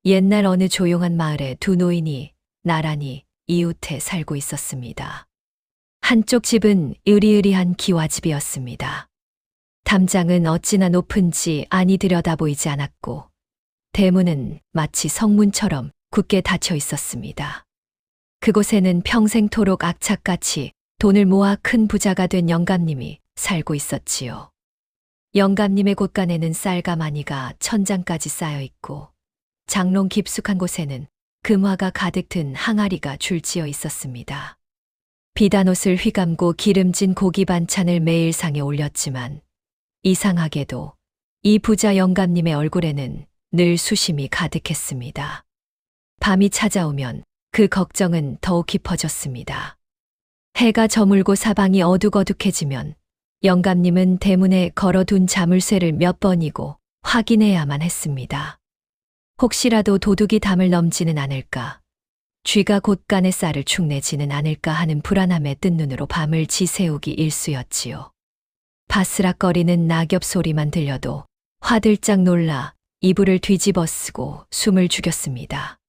옛날 어느 조용한 마을에 두 노인이 나란히 이웃해 살고 있었습니다. 한쪽 집은 으리으리한 기와집이었습니다. 담장은 어찌나 높은지 아니 들여다 보이지 않았고, 대문은 마치 성문처럼 굳게 닫혀 있었습니다. 그곳에는 평생토록 악착같이 돈을 모아 큰 부자가 된 영감님이 살고 있었지요. 영감님의 곳간에는 쌀가마니가 천장까지 쌓여 있고, 장롱 깊숙한 곳에는 금화가 가득 든 항아리가 줄지어 있었습니다. 비단 옷을 휘감고 기름진 고기 반찬을 매일 상에 올렸지만, 이상하게도 이 부자 영감님의 얼굴에는 늘 수심이 가득했습니다. 밤이 찾아오면 그 걱정은 더욱 깊어졌습니다. 해가 저물고 사방이 어둑어둑해지면 영감님은 대문에 걸어둔 자물쇠를 몇 번이고 확인해야만 했습니다. 혹시라도 도둑이 담을 넘지는 않을까, 쥐가 곳간의 쌀을 축내지는 않을까 하는 불안함에 뜬 눈으로 밤을 지새우기 일쑤였지요. 바스락거리는 낙엽 소리만 들려도 화들짝 놀라 이불을 뒤집어 쓰고 숨을 죽였습니다.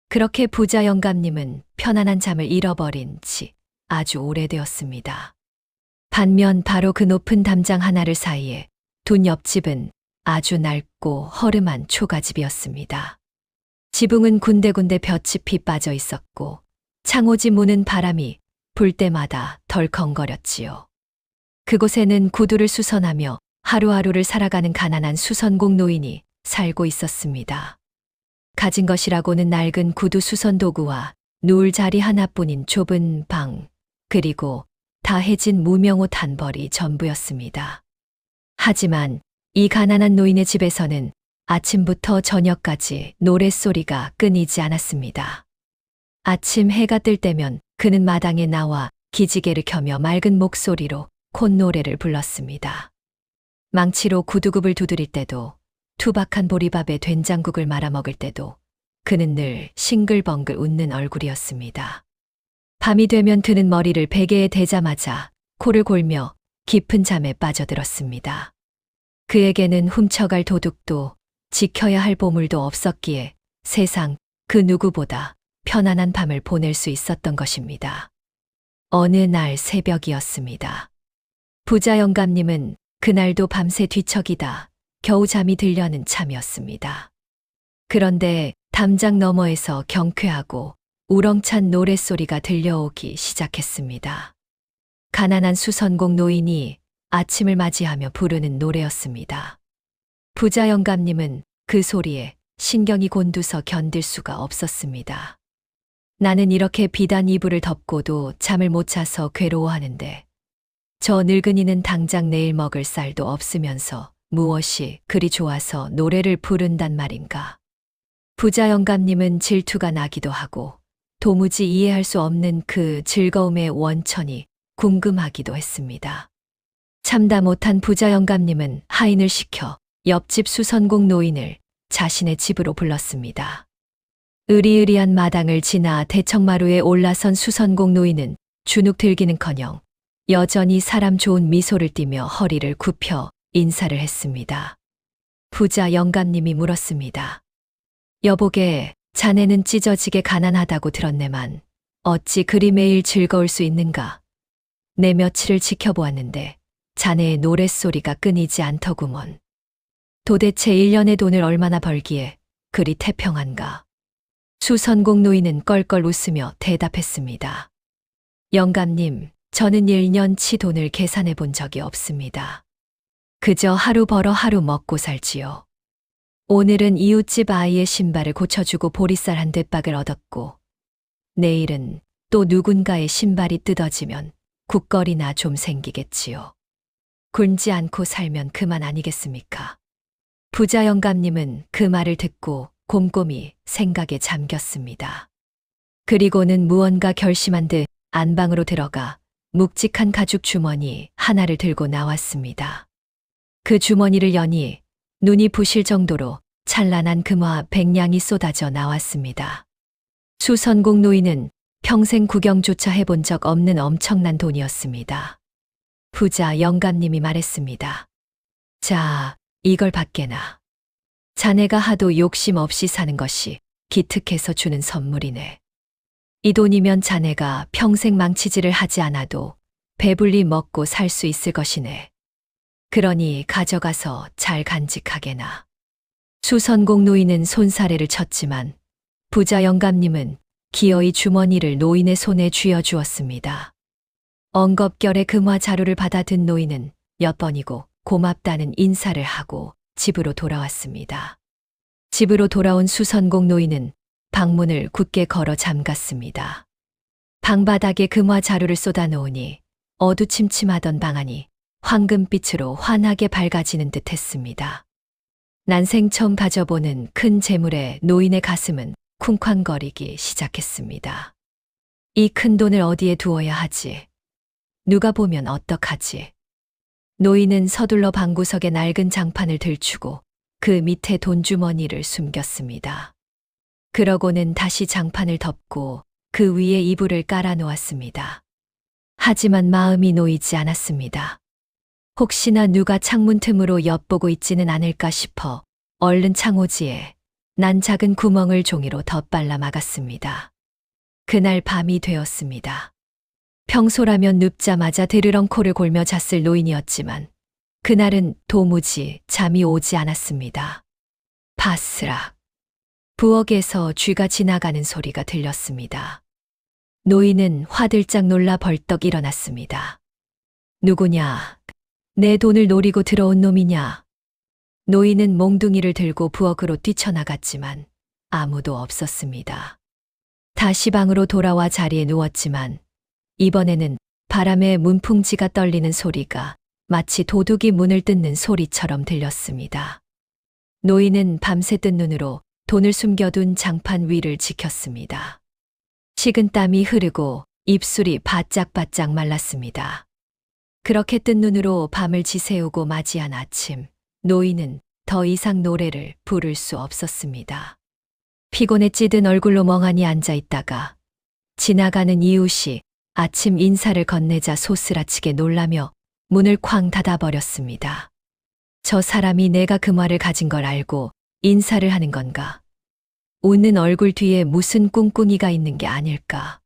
그렇게 부자 영감님은 편안한 잠을 잃어버린 지 아주 오래되었습니다. 반면 바로 그 높은 담장 하나를 사이에 둔 옆집은 아주 낡고 허름한 초가집이었습니다. 지붕은 군데군데 볏짚이 빠져 있었고, 창호지 무는 바람이 불 때마다 덜컹거렸지요. 그곳에는 구두를 수선하며 하루하루를 살아가는 가난한 수선공 노인이 살고 있었습니다. 가진 것이라고는 낡은 구두 수선 도구와 누울 자리 하나뿐인 좁은 방, 그리고 다 해진 무명옷 한 벌이 전부였습니다. 하지만 이 가난한 노인의 집에서는 아침부터 저녁까지 노랫소리가 끊이지 않았습니다. 아침 해가 뜰 때면 그는 마당에 나와 기지개를 켜며 맑은 목소리로 콧노래를 불렀습니다. 망치로 구두굽을 두드릴 때도, 투박한 보리밥에 된장국을 말아 먹을 때도 그는 늘 싱글벙글 웃는 얼굴이었습니다. 밤이 되면 그는 머리를 베개에 대자마자 코를 골며 깊은 잠에 빠져들었습니다. 그에게는 훔쳐갈 도둑도 지켜야 할 보물도 없었기에 세상 그 누구보다 편안한 밤을 보낼 수 있었던 것입니다. 어느 날 새벽이었습니다. 부자 영감님은 그날도 밤새 뒤척이다 겨우 잠이 들려는 참이었습니다. 그런데 담장 너머에서 경쾌하고 우렁찬 노랫소리가 들려오기 시작했습니다. 가난한 수선공 노인이 아침을 맞이하며 부르는 노래였습니다. 부자 영감님은 그 소리에 신경이 곤두서 견딜 수가 없었습니다. 나는 이렇게 비단 이불을 덮고도 잠을 못 자서 괴로워하는데, 저 늙은이는 당장 내일 먹을 쌀도 없으면서 무엇이 그리 좋아서 노래를 부른단 말인가. 부자 영감님은 질투가 나기도 하고 도무지 이해할 수 없는 그 즐거움의 원천이 궁금하기도 했습니다. 참다 못한 부자 영감님은 하인을 시켜 옆집 수선공 노인을 자신의 집으로 불렀습니다. 으리으리한 마당을 지나 대청마루에 올라선 수선공 노인은 주눅 들기는커녕 여전히 사람 좋은 미소를 띠며 허리를 굽혀 인사를 했습니다. 부자 영감님이 물었습니다. 여보게, 자네는 찢어지게 가난하다고 들었네만 어찌 그리 매일 즐거울 수 있는가? 내 며칠을 지켜보았는데 자네의 노랫소리가 끊이지 않더구먼. 도대체 1년의 돈을 얼마나 벌기에 그리 태평한가? 수선공 노인은 껄껄 웃으며 대답했습니다. 영감님, 저는 1년치 돈을 계산해 본 적이 없습니다. 그저 하루 벌어 하루 먹고 살지요. 오늘은 이웃집 아이의 신발을 고쳐주고 보리쌀 한 대박을 얻었고, 내일은 또 누군가의 신발이 뜯어지면 국거리나 좀 생기겠지요. 굶지 않고 살면 그만 아니겠습니까? 부자 영감님은 그 말을 듣고 곰곰이 생각에 잠겼습니다. 그리고는 무언가 결심한 듯 안방으로 들어가 묵직한 가죽 주머니 하나를 들고 나왔습니다. 그 주머니를 여니 눈이 부실 정도로 찬란한 금화 100냥이 쏟아져 나왔습니다. 수선공 노인은 평생 구경조차 해본 적 없는 엄청난 돈이었습니다. 부자 영감님이 말했습니다. 자, 이걸 받게나. 자네가 하도 욕심 없이 사는 것이 기특해서 주는 선물이네. 이 돈이면 자네가 평생 망치질을 하지 않아도 배불리 먹고 살 수 있을 것이네. 그러니 가져가서 잘 간직하게나. 수선공 노인은 손사래를 쳤지만 부자 영감님은 기어이 주머니를 노인의 손에 쥐어주었습니다. 엉겁결에 금화 자루를 받아 든 노인은 몇 번이고 고맙다는 인사를 하고 집으로 돌아왔습니다. 집으로 돌아온 수선공 노인은 방문을 굳게 걸어 잠갔습니다. 방바닥에 금화 자루를 쏟아 놓으니 어두침침하던 방안이 황금빛으로 환하게 밝아지는 듯 했습니다. 난생 처음 가져보는 큰 재물에 노인의 가슴은 쿵쾅거리기 시작했습니다. 이 큰 돈을 어디에 두어야 하지? 누가 보면 어떡하지? 노인은 서둘러 방구석에 낡은 장판을 들추고 그 밑에 돈주머니를 숨겼습니다. 그러고는 다시 장판을 덮고 그 위에 이불을 깔아 놓았습니다. 하지만 마음이 놓이지 않았습니다. 혹시나 누가 창문 틈으로 엿보고 있지는 않을까 싶어 얼른 창호지에 난 작은 구멍을 종이로 덧발라 막았습니다. 그날 밤이 되었습니다. 평소라면 눕자마자 드르렁 코를 골며 잤을 노인이었지만 그날은 도무지 잠이 오지 않았습니다. 바스락. 부엌에서 쥐가 지나가는 소리가 들렸습니다. 노인은 화들짝 놀라 벌떡 일어났습니다. 누구냐? 내 돈을 노리고 들어온 놈이냐? 노인은 몽둥이를 들고 부엌으로 뛰쳐나갔지만 아무도 없었습니다. 다시 방으로 돌아와 자리에 누웠지만 이번에는 바람에 문풍지가 떨리는 소리가 마치 도둑이 문을 뜯는 소리처럼 들렸습니다. 노인은 밤새 뜬 눈으로 돈을 숨겨둔 장판 위를 지켰습니다. 식은 땀이 흐르고 입술이 바짝바짝 말랐습니다. 그렇게 뜬 눈으로 밤을 지새우고 맞이한 아침, 노인은 더 이상 노래를 부를 수 없었습니다. 피곤에 찌든 얼굴로 멍하니 앉아 있다가 지나가는 이웃이 아침 인사를 건네자 소스라치게 놀라며 문을 쾅 닫아버렸습니다. 저 사람이 내가 그 말을 가진 걸 알고 인사를 하는 건가? 웃는 얼굴 뒤에 무슨 꿍꿍이가 있는 게 아닐까?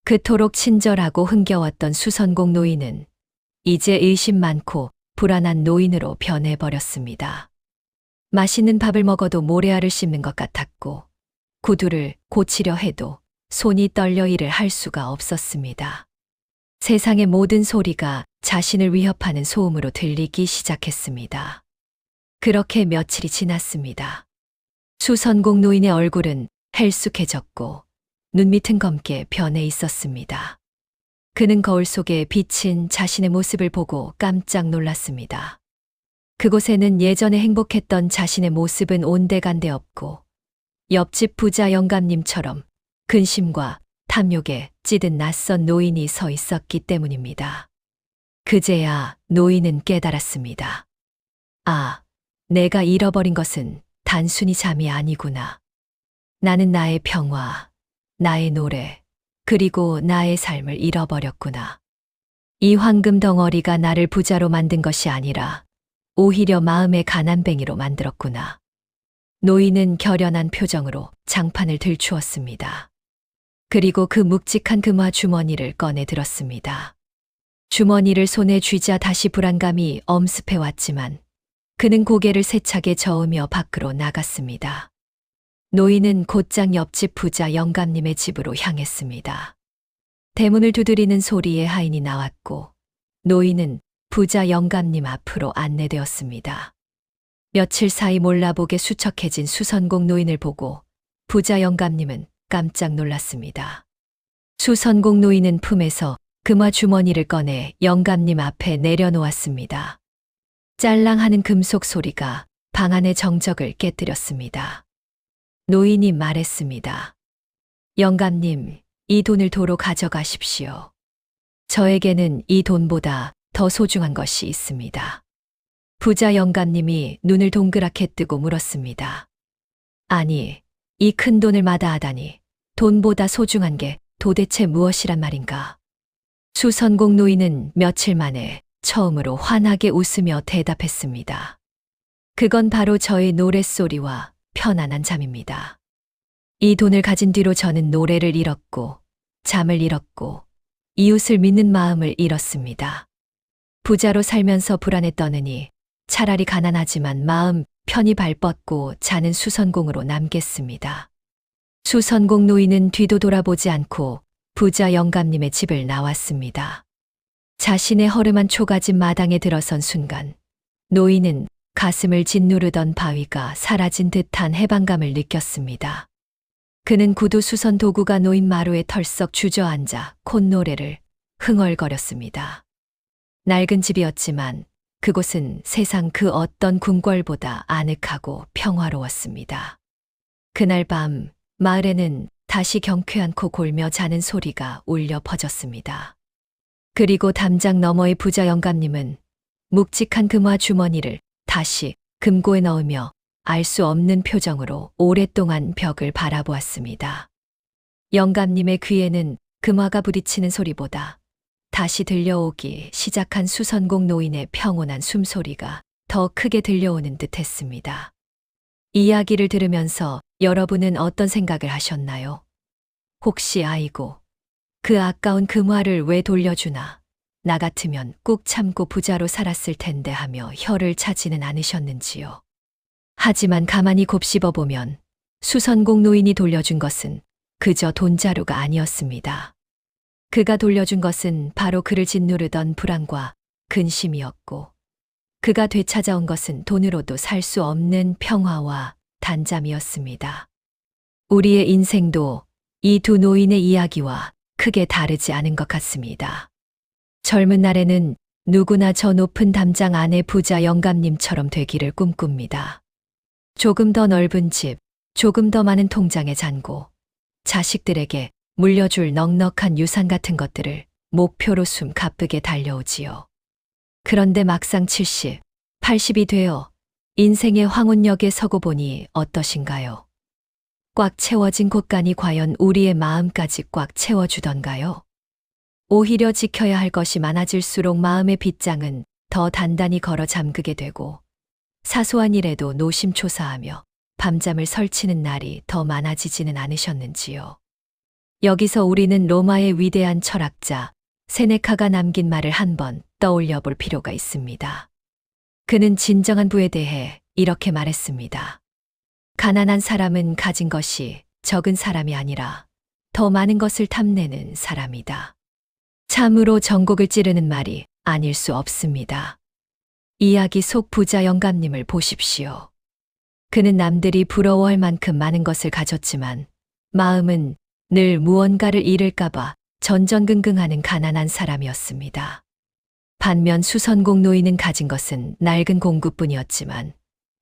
그토록 친절하고 흥겨웠던 수선공 노인은 이제 의심 많고 불안한 노인으로 변해버렸습니다. 맛있는 밥을 먹어도 모래알을 씹는 것 같았고 구두를 고치려 해도 손이 떨려 일을 할 수가 없었습니다. 세상의 모든 소리가 자신을 위협하는 소음으로 들리기 시작했습니다. 그렇게 며칠이 지났습니다. 수선공 노인의 얼굴은 헬쑥해졌고 눈밑은 검게 변해 있었습니다. 그는 거울 속에 비친 자신의 모습을 보고 깜짝 놀랐습니다. 그곳에는 예전에 행복했던 자신의 모습은 온데간데 없고 옆집 부자 영감님처럼 근심과 탐욕에 찌든 낯선 노인이 서 있었기 때문입니다. 그제야 노인은 깨달았습니다. 아, 내가 잃어버린 것은 단순히 잠이 아니구나. 나는 나의 평화, 나의 노래, 그리고 나의 삶을 잃어버렸구나. 이 황금 덩어리가 나를 부자로 만든 것이 아니라 오히려 마음의 가난뱅이로 만들었구나. 노인은 결연한 표정으로 장판을 들추었습니다. 그리고 그 묵직한 금화 주머니를 꺼내 들었습니다. 주머니를 손에 쥐자 다시 불안감이 엄습해 왔지만 그는 고개를 세차게 저으며 밖으로 나갔습니다. 노인은 곧장 옆집 부자 영감님의 집으로 향했습니다. 대문을 두드리는 소리에 하인이 나왔고 노인은 부자 영감님 앞으로 안내되었습니다. 며칠 사이 몰라보게 수척해진 수선공 노인을 보고 부자 영감님은 깜짝 놀랐습니다. 수선공 노인은 품에서 금화 주머니를 꺼내 영감님 앞에 내려놓았습니다. 짤랑하는 금속 소리가 방 안의 정적을 깨뜨렸습니다. 노인이 말했습니다. 영감님, 이 돈을 도로 가져가십시오. 저에게는 이 돈보다 더 소중한 것이 있습니다. 부자 영감님이 눈을 동그랗게 뜨고 물었습니다. 아니, 이 큰 돈을 마다하다니 돈보다 소중한 게 도대체 무엇이란 말인가? 수선공 노인은 며칠 만에 처음으로 환하게 웃으며 대답했습니다. 그건 바로 저의 노랫소리와 편안한 잠입니다. 이 돈을 가진 뒤로 저는 노래를 잃었고, 잠을 잃었고, 이웃을 믿는 마음을 잃었습니다. 부자로 살면서 불안에 떠느니 차라리 가난하지만 마음 편히 발 뻗고 자는 수선공으로 남겠습니다. 수선공 노인은 뒤도 돌아보지 않고 부자 영감님의 집을 나왔습니다. 자신의 허름한 초가집 마당에 들어선 순간 노인은 가슴을 짓누르던 바위가 사라진 듯한 해방감을 느꼈습니다. 그는 구두 수선 도구가 놓인 마루에 털썩 주저앉아 콧노래를 흥얼거렸습니다. 낡은 집이었지만 그곳은 세상 그 어떤 궁궐보다 아늑하고 평화로웠습니다. 그날 밤 마을에는 다시 경쾌한 코 골며 자는 소리가 울려 퍼졌습니다. 그리고 담장 너머의 부자 영감님은 묵직한 금화 주머니를 다시 금고에 넣으며 알 수 없는 표정으로 오랫동안 벽을 바라보았습니다. 영감님의 귀에는 금화가 부딪히는 소리보다 다시 들려오기 시작한 수선공 노인의 평온한 숨소리가 더 크게 들려오는 듯 했습니다. 이야기를 들으면서 여러분은 어떤 생각을 하셨나요? 혹시 아이고, 그 아까운 금화를 왜 돌려주나? 나 같으면 꾹 참고 부자로 살았을 텐데 하며 혀를 차지는 않으셨는지요? 하지만 가만히 곱씹어 보면 수선공 노인이 돌려준 것은 그저 돈자루가 아니었습니다. 그가 돌려준 것은 바로 그를 짓누르던 불안과 근심이었고, 그가 되찾아온 것은 돈으로도 살 수 없는 평화와 단잠이었습니다. 우리의 인생도 이 두 노인의 이야기와 크게 다르지 않은 것 같습니다. 젊은 날에는 누구나 저 높은 담장 안의 부자 영감님처럼 되기를 꿈꿉니다. 조금 더 넓은 집, 조금 더 많은 통장의 잔고, 자식들에게 물려줄 넉넉한 유산 같은 것들을 목표로 숨 가쁘게 달려오지요. 그런데 막상 70, 80이 되어 인생의 황혼역에 서고 보니 어떠신가요? 꽉 채워진 곳간이 과연 우리의 마음까지 꽉 채워주던가요? 오히려 지켜야 할 것이 많아질수록 마음의 빗장은 더 단단히 걸어 잠그게 되고 사소한 일에도 노심초사하며 밤잠을 설치는 날이 더 많아지지는 않으셨는지요. 여기서 우리는 로마의 위대한 철학자 세네카가 남긴 말을 한번 떠올려 볼 필요가 있습니다. 그는 진정한 부에 대해 이렇게 말했습니다. 가난한 사람은 가진 것이 적은 사람이 아니라 더 많은 것을 탐내는 사람이다. 참으로 전곡을 찌르는 말이 아닐 수 없습니다. 이야기 속 부자 영감님을 보십시오. 그는 남들이 부러워할 만큼 많은 것을 가졌지만 마음은 늘 무언가를 잃을까봐 전전긍긍하는 가난한 사람이었습니다. 반면 수선공 노인은 가진 것은 낡은 공구뿐이었지만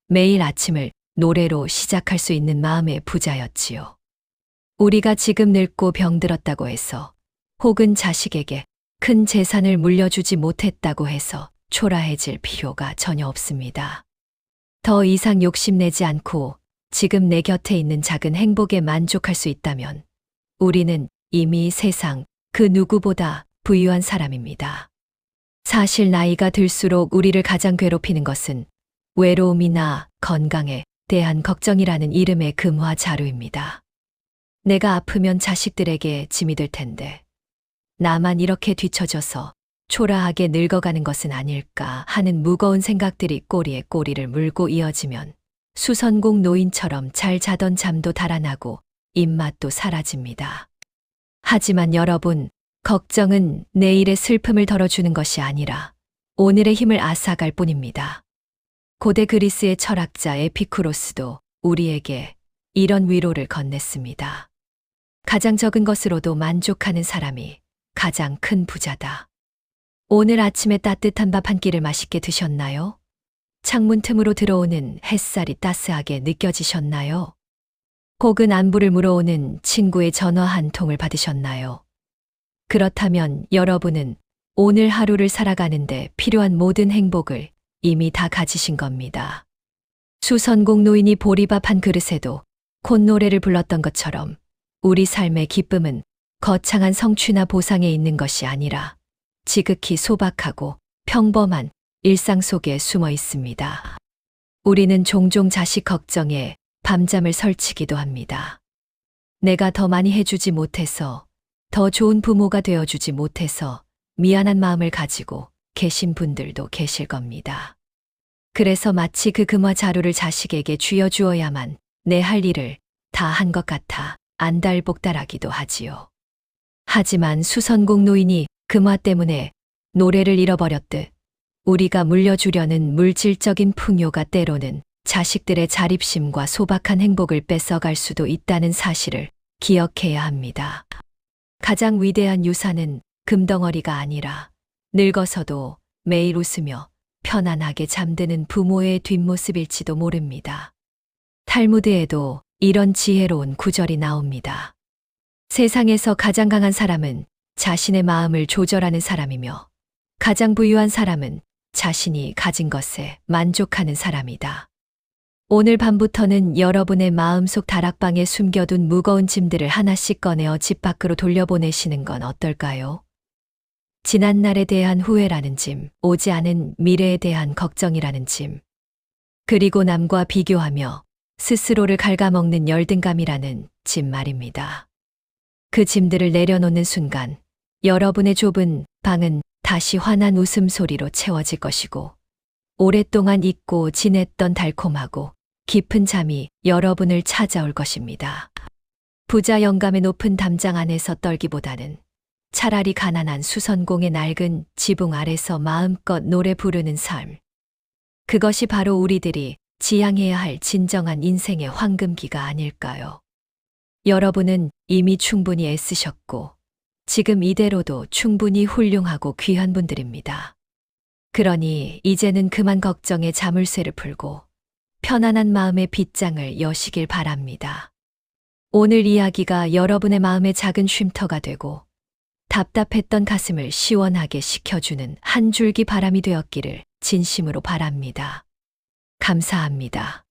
매일 아침을 노래로 시작할 수 있는 마음의 부자였지요. 우리가 지금 늙고 병들었다고 해서 혹은 자식에게 큰 재산을 물려주지 못했다고 해서 초라해질 필요가 전혀 없습니다. 더 이상 욕심내지 않고 지금 내 곁에 있는 작은 행복에 만족할 수 있다면 우리는 이미 세상 그 누구보다 부유한 사람입니다. 사실 나이가 들수록 우리를 가장 괴롭히는 것은 외로움이나 건강에 대한 걱정이라는 이름의 금화 자루입니다. 내가 아프면 자식들에게 짐이 될 텐데 나만 이렇게 뒤처져서 초라하게 늙어가는 것은 아닐까 하는 무거운 생각들이 꼬리에 꼬리를 물고 이어지면 수선공 노인처럼 잘 자던 잠도 달아나고 입맛도 사라집니다. 하지만 여러분, 걱정은 내일의 슬픔을 덜어주는 것이 아니라 오늘의 힘을 앗아갈 뿐입니다. 고대 그리스의 철학자 에피쿠로스도 우리에게 이런 위로를 건넸습니다. 가장 적은 것으로도 만족하는 사람이 가장 큰 부자다. 오늘 아침에 따뜻한 밥 한 끼를 맛있게 드셨나요? 창문 틈으로 들어오는 햇살이 따스하게 느껴지셨나요? 혹은 안부를 물어오는 친구의 전화 한 통을 받으셨나요? 그렇다면 여러분은 오늘 하루를 살아가는데 필요한 모든 행복을 이미 다 가지신 겁니다. 수선공 노인이 보리밥 한 그릇에도 콧노래를 불렀던 것처럼 우리 삶의 기쁨은 거창한 성취나 보상에 있는 것이 아니라 지극히 소박하고 평범한 일상 속에 숨어 있습니다. 우리는 종종 자식 걱정에 밤잠을 설치기도 합니다. 내가 더 많이 해주지 못해서, 더 좋은 부모가 되어주지 못해서 미안한 마음을 가지고 계신 분들도 계실 겁니다. 그래서 마치 그 금화 자루를 자식에게 쥐어주어야만 내 할 일을 다 한 것 같아 안달복달하기도 하지요. 하지만 수선공 노인이 금화 때문에 노래를 잃어버렸듯 우리가 물려주려는 물질적인 풍요가 때로는 자식들의 자립심과 소박한 행복을 뺏어갈 수도 있다는 사실을 기억해야 합니다. 가장 위대한 유산은 금덩어리가 아니라 늙어서도 매일 웃으며 편안하게 잠드는 부모의 뒷모습일지도 모릅니다. 탈무드에도 이런 지혜로운 구절이 나옵니다. 세상에서 가장 강한 사람은 자신의 마음을 조절하는 사람이며 가장 부유한 사람은 자신이 가진 것에 만족하는 사람이다. 오늘 밤부터는 여러분의 마음속 다락방에 숨겨둔 무거운 짐들을 하나씩 꺼내어 집 밖으로 돌려보내시는 건 어떨까요? 지난날에 대한 후회라는 짐, 오지 않은 미래에 대한 걱정이라는 짐, 그리고 남과 비교하며 스스로를 갉아먹는 열등감이라는 짐 말입니다. 그 짐들을 내려놓는 순간 여러분의 좁은 방은 다시 환한 웃음소리로 채워질 것이고 오랫동안 잊고 지냈던 달콤하고 깊은 잠이 여러분을 찾아올 것입니다. 부자 영감의 높은 담장 안에서 떨기보다는 차라리 가난한 수선공의 낡은 지붕 아래서 마음껏 노래 부르는 삶. 그것이 바로 우리들이 지향해야 할 진정한 인생의 황금기가 아닐까요? 여러분은 이미 충분히 애쓰셨고 지금 이대로도 충분히 훌륭하고 귀한 분들입니다. 그러니 이제는 그만 걱정에 자물쇠를 풀고 편안한 마음의 빗장을 여시길 바랍니다. 오늘 이야기가 여러분의 마음의 작은 쉼터가 되고 답답했던 가슴을 시원하게 식혀주는 한 줄기 바람이 되었기를 진심으로 바랍니다. 감사합니다.